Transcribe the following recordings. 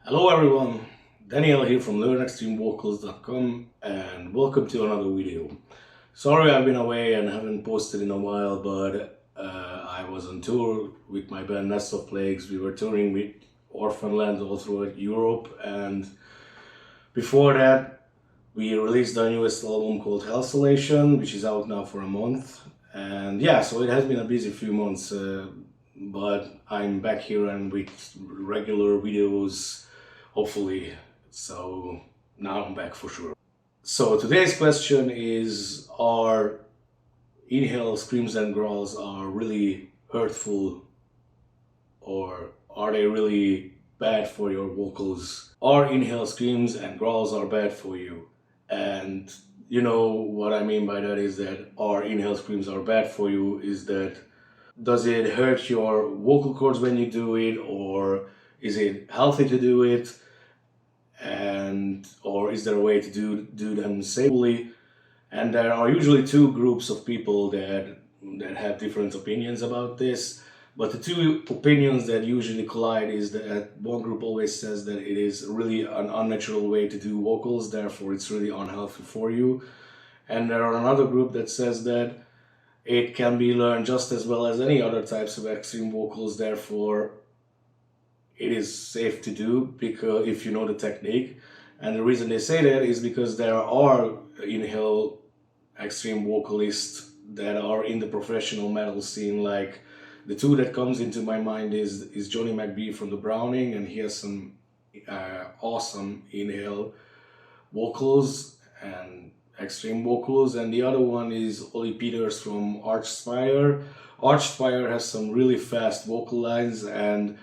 Hello everyone, Daniel here from learnextremevocals.com and welcome to another video. Sorry I've been away and haven't posted in a while, but I was on tour with my band Nest of Plagues. We were touring with Orphanland all throughout Europe, and before that we released our newest album called Hellsolation, which is out now for a month. And yeah, so it has been a busy few months, but I'm back here and with regular videos, hopefully. So now I'm back for sure. So today's question is, are inhale screams and growls are really hurtful, or are they really bad for your vocals? Are inhale screams and growls are bad for you? And you know what I mean by that is that our inhale screams are bad for you is that, does it hurt your vocal cords when you do it, or is it healthy to do it, and or is there a way to do them safely? And there are usually two groups of people that have different opinions about this. But the two opinions that usually collide is that one group always says that it is really an unnatural way to do vocals, therefore it's really unhealthy for you. And there are another group that says that it can be learned just as well as any other types of extreme vocals, therefore it is safe to do because if you know the technique. And the reason they say that is because there are inhale extreme vocalists that are in the professional metal scene. Like the two that comes into my mind is Johnny McBee from the Browning, and he has some awesome inhale vocals and extreme vocals, and the other one is Ollie Peters from Archspire. Archspire has some really fast vocal lines, and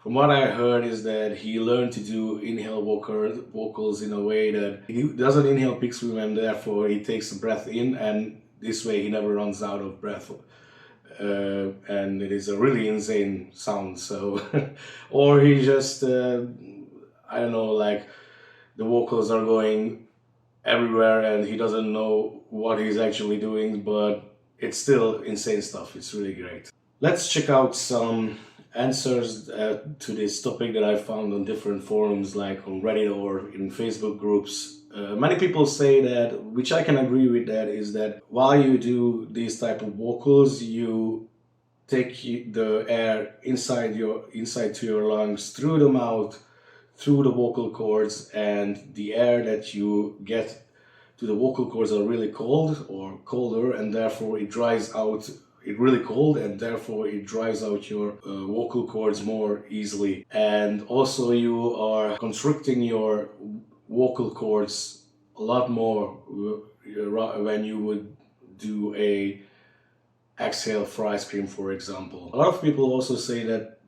from what I heard is that he learned to do inhale vocals in a way that he doesn't inhale picks through, and therefore he takes a breath in, and this way he never runs out of breath. And it is a really insane sound. So, or he just, I don't know, like the vocals are going everywhere and he doesn't know what he's actually doing, but it's still insane stuff. It's really great. Let's check out some answers to this topic that I found on different forums, like on Reddit or in Facebook groups. Many people say that, which I can agree with, that is that while you do these type of vocals, you take the air inside to your lungs through the mouth, through the vocal cords, and the air that you get to the vocal cords are really cold or colder, and therefore it dries out. It's really cold, and therefore it dries out your vocal cords more easily. And also you are constricting your vocal cords a lot more when you would do a exhale for ice cream, for example. A lot of people also say that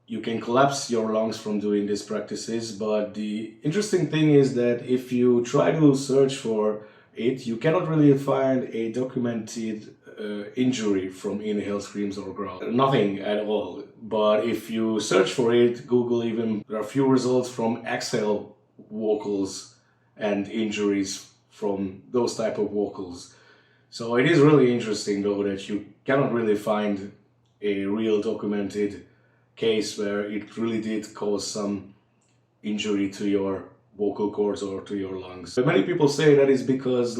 you can collapse your lungs from doing these practices, but the interesting thing is that if you try to search for it, you cannot really find a documented injury from inhale screams or growls. Nothing at all. But if you search for it, Google even, there are few results from exhale vocals and injuries from those type of vocals. So it is really interesting though that you cannot really find a real documented case where it really did cause some injury to your vocal cords or to your lungs. But many people say that is because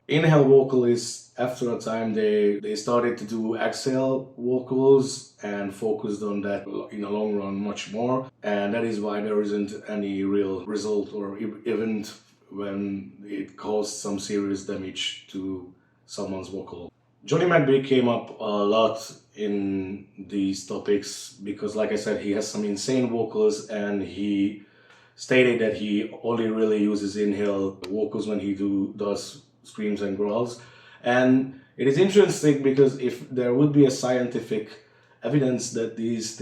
inhale vocalists, after a time, they started to do exhale vocals and focused on that in the long run much more, and that is why there isn't any real result or event when it caused some serious damage to someone's vocal. Johnny McBee came up a lot in these topics because, like I said, he has some insane vocals, and he stated that he only really uses inhale vocals when he does screams and growls. And it is interesting because if there would be a scientific evidence that these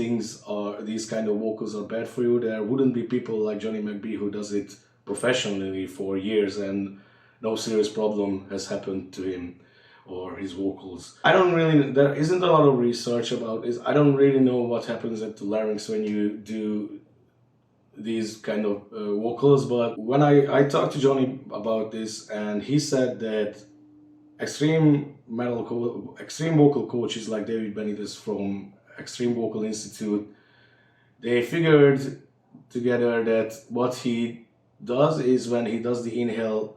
kind of vocals are bad for you, there wouldn't be people like Johnny McBee who does it professionally for years and no serious problem has happened to him or his vocals. There isn't a lot of research about this. I don't really know what happens at the larynx when you do these kind of vocals, but when I talked to Johnny about this, and he said that extreme vocal coaches like David Benitez from Extreme Vocal Institute, they figured together that what he does is when he does the inhale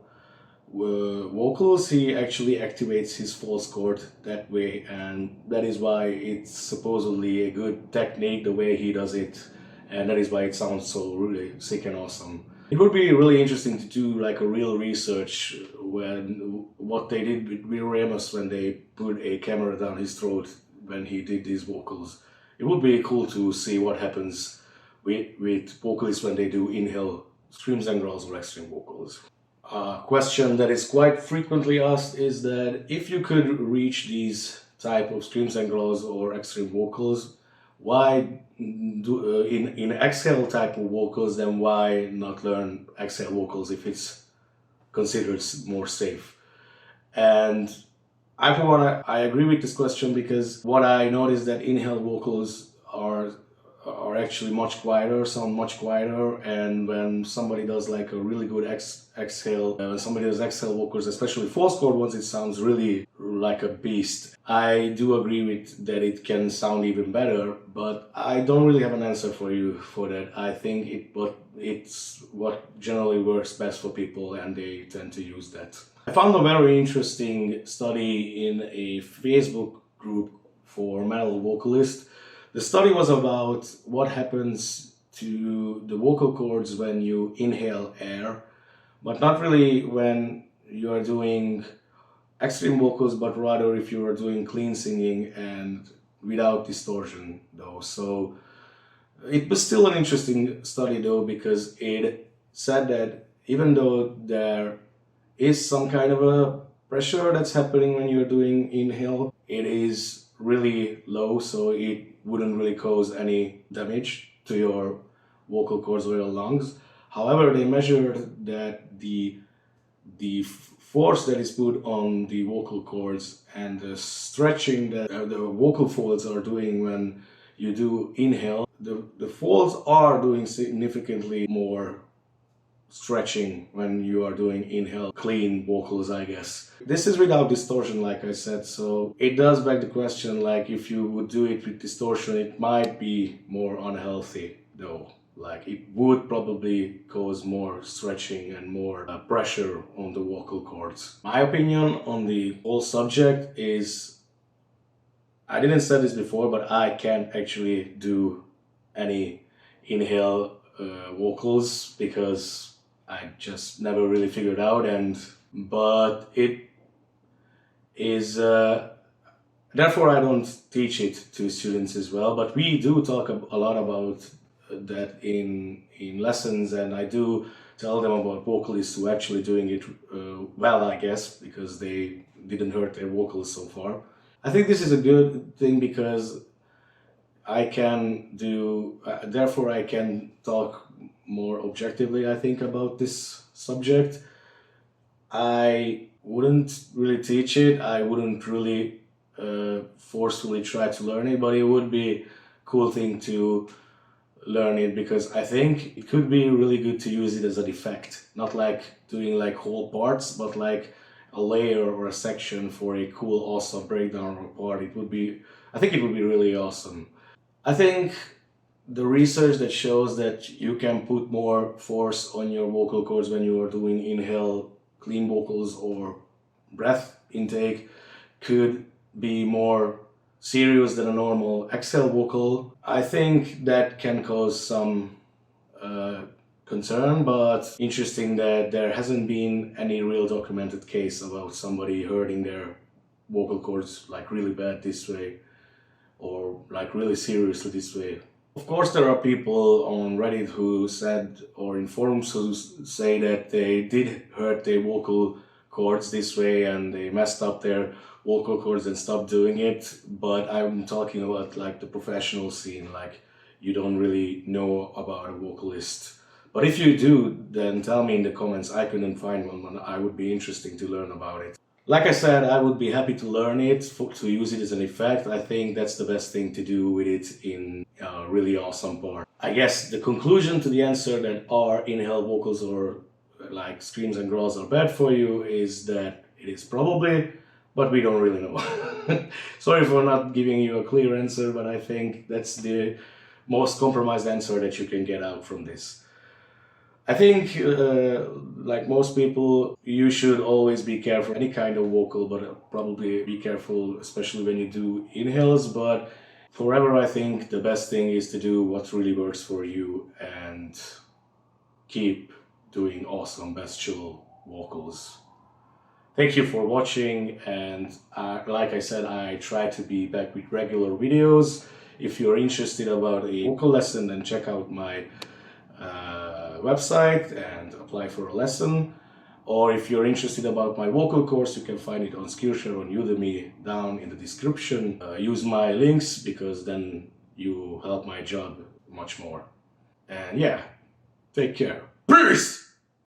vocals, he actually activates his false chord that way, and that is why it's supposedly a good technique the way he does it, and that is why it sounds so really sick and awesome. It would be really interesting to do like a real research when what they did with Will Ramos when they put a camera down his throat when he did these vocals. It would be cool to see what happens with vocalists when they do inhale screams and growls or extreme vocals. A question that is quite frequently asked is that if you could reach these type of screams and growls or extreme vocals, why do in exhale type of vocals, then why not learn exhale vocals if it's considered more safe? And I for one, I agree with this question, because what I noticed that inhale vocals are actually much quieter, sound much quieter, and when somebody does like a really good exhale, when somebody does exhale vocals, especially false chord ones, it sounds really like a beast. I do agree with that it can sound even better, but I don't really have an answer for you for that. I think it's what generally works best for people, and they tend to use that. I found a very interesting study in a Facebook group for metal vocalists. The study was about what happens to the vocal cords when you inhale air, but not really when you are doing extreme vocals, but rather if you are doing clean singing and without distortion though. So it was still an interesting study though, because it said that even though there is some kind of a pressure that's happening when you're doing inhale, it is really low, so it wouldn't really cause any damage to your vocal cords or your lungs. However, they measured that the force that is put on the vocal cords and the stretching that the vocal folds are doing when you do inhale, the folds are doing significantly more stretching when you are doing inhale clean vocals, I guess. This is without distortion, like I said, so it does beg the question, like if you would do it with distortion, it might be more unhealthy though. Like it would probably cause more stretching and more pressure on the vocal cords. My opinion on the whole subject is, I didn't say this before, but I can't actually do any inhale vocals because I just never really figured out, but it is therefore I don't teach it to students as well, but we do talk a lot about that in lessons, and I do tell them about vocalists who are actually doing it well, I guess, because they didn't hurt their vocals so far. I think this is a good thing because I can do, therefore I can talk more objectively, I think, about this subject. I wouldn't really teach it, I wouldn't really forcefully try to learn it, but it would be a cool thing to learn it, because I think it could be really good to use it as an effect, not like doing like whole parts, but like a layer or a section for a cool, awesome breakdown or part. It would be, I think it would be really awesome. I think the research that shows that you can put more force on your vocal cords when you are doing inhale clean vocals or breath intake could be more serious than a normal exhale vocal. I think that can cause some concern, but interesting that there hasn't been any real documented case about somebody hurting their vocal cords like really bad this way, or like really seriously this way. Of course, there are people on Reddit who said, or in forums who say that they did hurt their vocal cords this way and they messed up their vocal cords and stopped doing it, but I'm talking about like the professional scene, like you don't really know about a vocalist. But if you do, then tell me in the comments. I couldn't find one, and I would be interested to learn about it. Like I said, I would be happy to learn it, to use it as an effect. I think that's the best thing to do with it in a really awesome part. I guess the conclusion to the answer that are inhale vocals or like screams and growls are bad for you is that it is probably, but we don't really know. Sorry for not giving you a clear answer, but I think that's the most compromised answer that you can get out from this. I think, like most people, you should always be careful any kind of vocal, but probably be careful, especially when you do inhales. But forever, I think the best thing is to do what really works for you and keep doing awesome bestial vocals. Thank you for watching, and like I said, I try to be back with regular videos. If you're interested about a vocal lesson, then check out my website and apply for a lesson. Or if you're interested about my vocal course, you can find it on Skillshare, on Udemy, down in the description. Use my links, because then you help my job much more. And yeah, take care. Peace!